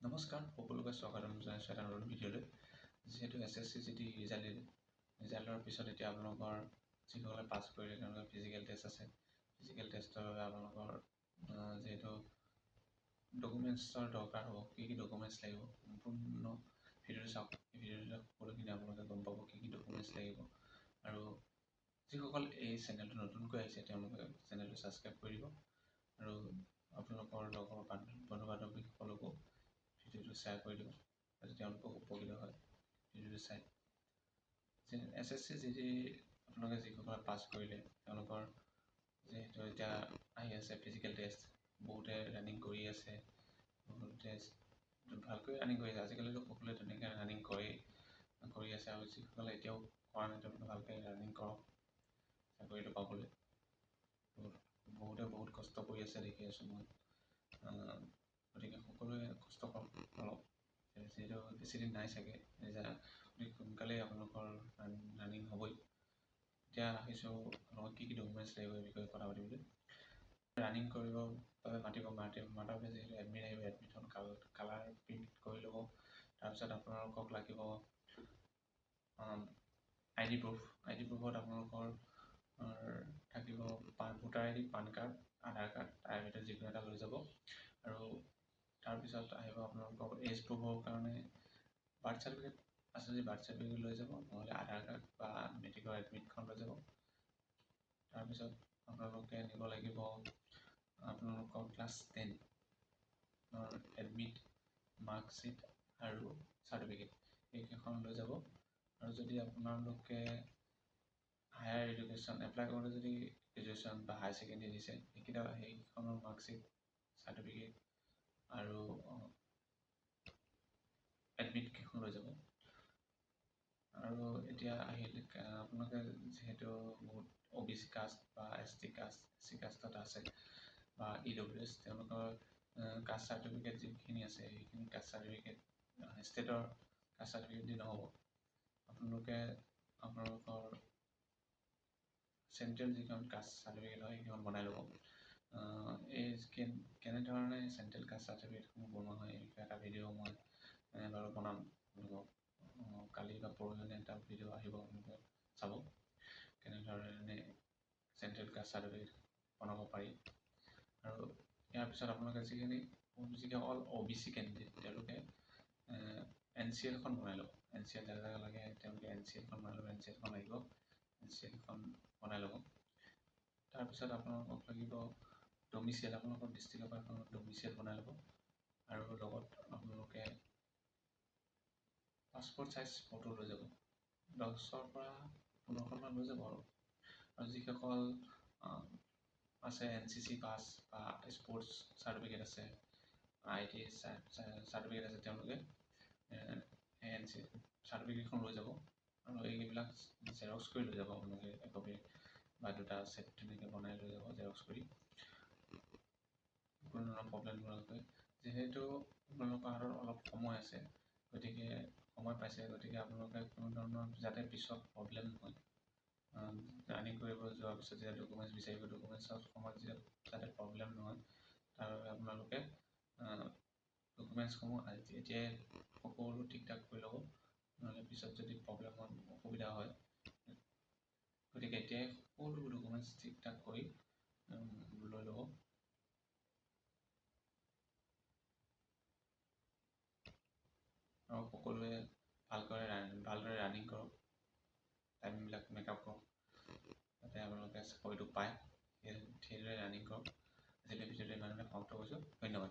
নমস্কাৰ সকলোকে স্বাগতম জনাইছোঁ এটা নতুন ভিডিঅ'লৈ। যিহেতু SSC যিটো ৰিজাল্টৰ পিছত এতিয়া আপোনালোকৰ যিসকলে পাছ কৰিলে তেওঁলোকৰ ফিজিকেল টেষ্ট আছে। ফিজিকেল টেষ্টৰ বাবে আপোনালোকৰ যিহেতু ডকুমেণ্টছৰ দৰকাৰ হ'ব, কি ডকুমেণ্টছ লাগিব সম্পূৰ্ণ ভিডিঅ'টো চাওক। এই ভিডিঅ'টোতে সকলোখিনি আপোনালোকে গম পাব কি ডকুমেণ্টছ লাগিব। আৰু যিসকল এই চেনেলটো নতুনকৈ আহিছে তেওঁলোকে চেনেলটো ছাবস্ক্ৰাইব কৰি দিব আৰু আপোনালোকৰ লগৰ বন্ধু বান্ধৱীসকলকো ভিডিঅ'টো শ্বেয়াৰ কৰি দিব যাতে তেওঁলোকক উপকৃত হয় ভিডিঅ'টো চাই। SSC আপোনালোকে যিসকলে পাছ কৰিলে তেওঁলোকৰ যিহেতু এতিয়া আহি আছে ফিজিকেল টেষ্ট, বহুতে ৰানিং কৰি আছে, বহুতে ভালকৈ ৰানিং কৰি আছে। আজিকালিতো সকলোৱে তেনেকৈ ৰানিং কৰি আছে আৰু যিসকলে এতিয়াও কৰা নাই তেওঁলোকে ভালকৈ ৰানিং কৰক চাকৰিটো পাবলৈ। বহুতে বহুত কষ্ট কৰি আছে দেখি আছোঁ মই। গতিকে সকলোৱে কষ্ট কৰক অলপ, যিহেতু বেছিদিন নাই চাগে, অতি সোনকালেই আপোনালোকৰ ৰানিং হ'বই। এতিয়া আহিছোঁ আপোনালোকক কি ডকুমেণ্টছ লাগিব এই বিষয়ে কথা পাতিবলৈ। ৰানিং কৰিবৰ বাবে মাতাৰ বাবে যিহেতু এডমিট আহিব, এডমিটখন কালাৰ প্ৰিণ্ট কৰি ল'ব। তাৰপিছত আপোনালোকক লাগিব ID প্ৰুফত আপোনালোকৰ থাকিব ভোটাৰ ID, পান কাৰ্ড, আধাৰ কাৰ্ড, তাৰ ভিতৰত যিকোনো এটা লৈ যাব। আৰু তাৰপিছত আহিব আপোনালোকৰ এজ প্ৰুফৰ কাৰণে বাৰ্থ চাৰ্টিফিকেট আছে যদি বাৰ্থ চাৰ্টিফিকেট লৈ যাব, নহ'লে আধাৰ কাৰ্ড বা মেট্ৰিকৰ এডমিটখন লৈ যাব। তাৰপিছত আপোনালোকে নিব লাগিব আপোনালোকৰ ক্লাছ 10 এডমিট, মাৰ্কশ্বিট আৰু চাৰ্টিফিকেট এইকেইখন লৈ যাব। আৰু যদি আপোনালোকে হায়াৰ এডুকেশ্যন এপ্লাই কৰোঁতে যদি গ্ৰেজুৱেশ্যন বা হায়াৰ ছেকেণ্ডেৰী দিছে সেইখনৰ মাৰ্কশ্বিট, চাৰ্টিফিকেট আৰু এডমিটকেইখন লৈ যাব। আৰু এতিয়া আহিলে আপোনালোকে যিহেতু বহুত OBC কাষ্ট বা ST কাষ্ট, SC কাষ্টত আছে বা EWS, তেওঁলোকৰ কাষ্ট চাৰ্টিফিকেট যিখিনি আছে সেইখিনি কাষ্ট চাৰ্টিফিকেট ষ্টেটৰ কাষ্ট চাৰ্টিফিকেট দি নহ'ব। আপোনালোকে আপোনালোকৰ চেণ্ট্ৰেল যিখন কাষ্ট চাৰ্টিফিকেট হয় সেইখন বনাই ল'ব। এই কেনেধৰণে চেণ্ট্ৰেল কাষ্ট চাৰ্টিফিকেটসমূহ বনোৱা হয় এই বিষয়ে এটা ভিডিঅ' মই বাৰু বনাম আপোনালোকক। কালি বা পৰহিলৈ এটা ভিডিঅ' আহিব, আপোনালোকে চাব কেনেধৰণে চেণ্ট্ৰেল কাষ্ট চাৰ্টিফিকেট বনাব পাৰি। আৰু ইয়াৰ পিছত আপোনালোকে যিসকল OBC কেণ্ডিডেট তেওঁলোকে NCL খন বনাই ল'ব। NCL যাৰ লাগে তেওঁলোকে NCL খন বনাই ল'ব। NCL খন লাগিব, NCL খন বনাই ল'ব। তাৰপিছত আপোনালোকক লাগিব ডমিচিয়েল, আপোনালোকৰ ডিষ্ট্ৰিক্টৰ পৰা এখন ডমিচিয়েল বনাই ল'ব। আৰু লগত আপোনালোকে পাছপৰ্ট চাইজ ফটো লৈ যাব, 10ৰ পৰা 15খনমান লৈ যাব। আৰু যিসকল আছে NCC পাছ বা স্পৰ্টছ চাৰ্টিফিকেট আছে, IT চাৰ্টিফিকেট আছে, তেওঁলোকে সেই চাৰ্টিফিকেটখন লৈ যাব। আৰু এইবিলাক জেৰক্স কৰি লৈ যাব আপোনালোকে একপি বা দুটা ছেট তেনেকৈ বনাই লৈ যাব জেৰক্স কৰি। কোনো ধৰণৰ প্ৰব্লেম নোহোৱাকৈ, যিহেতু আপোনালোকৰ হাতত অলপ সময় আছে, গতিকে সময় পাইছে, গতিকে আপোনালোকে কোনো ধৰণৰ যাতে পিছত প্ৰব্লেম নহয়, ৰানিং কৰিব যোৱাৰ পিছত যেতিয়া ডকুমেণ্টছ বিচাৰিব ডকুমেণ্টছৰ সময়ত যাতে প্ৰব্লেম নহয় তাৰ বাবে আপোনালোকে ডকুমেণ্টছসমূহ এতিয়াই সকলো ঠিক ঠাক কৰি ল'ব, নহ'লে পিছত যদি অসুবিধা হয়। গতিকে এতিয়াই সকলো ডকুমেণ্টছ ঠিক ঠাক কৰি লৈ ল'ব। আৰু সকলোৱে ভালদৰে ৰানিং কৰক, টাইমবিলাক মেকআপ কৰক যাতে আপোনালোকে চাকৰিটো পায়। সেইদৰে ৰানিং কৰক। আজিলৈ ভিডিঅ'টো ইমানতে সমাপ্ত কৰিছোঁ। ধন্যবাদ।